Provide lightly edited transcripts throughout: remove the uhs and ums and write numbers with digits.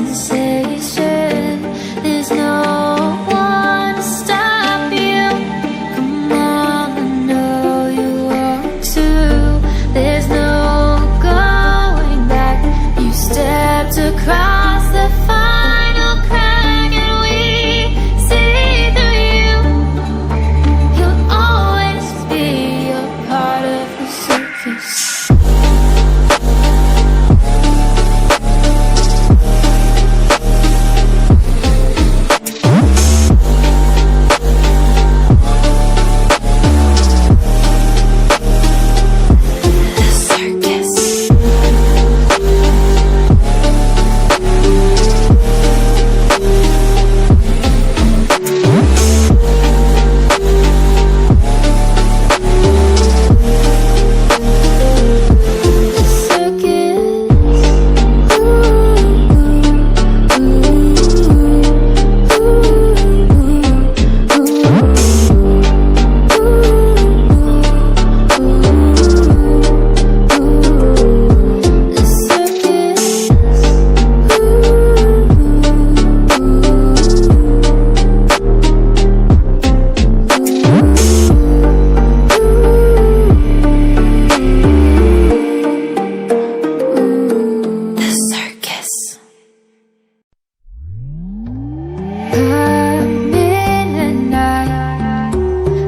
sensation. There's no one to stop you. Come on, I know you want to. There's no going back. You stepped across the final crack and we see through you. You'll always be a part of the circus.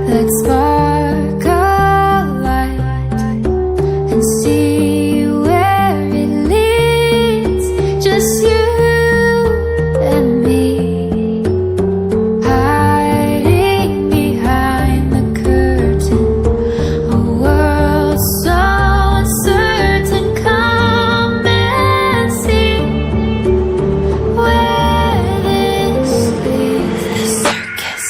Let's spark a light and see where it leads. Just you and me, hiding behind the curtain. A world so uncertain. Come and see where this leads. The circus.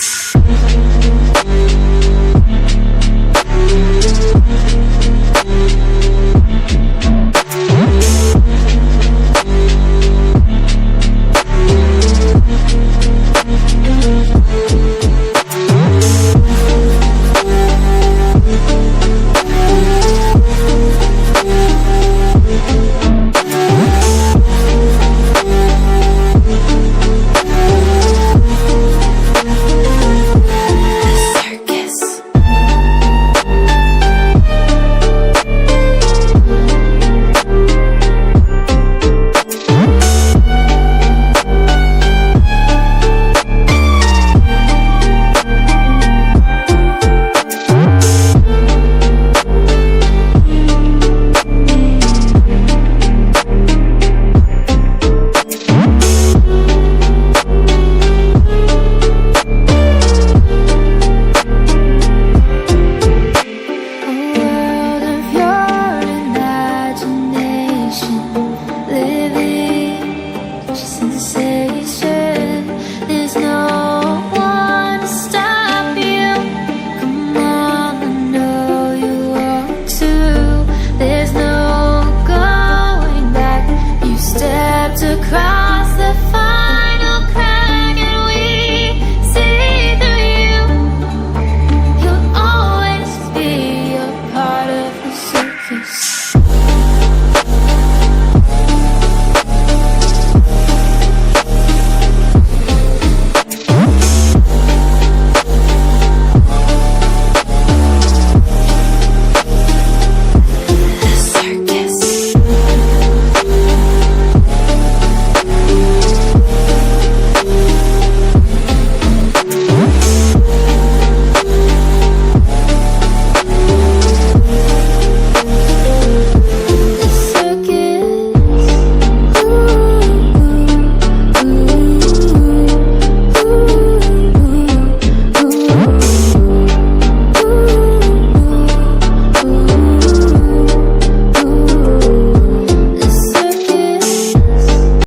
Living just in the city.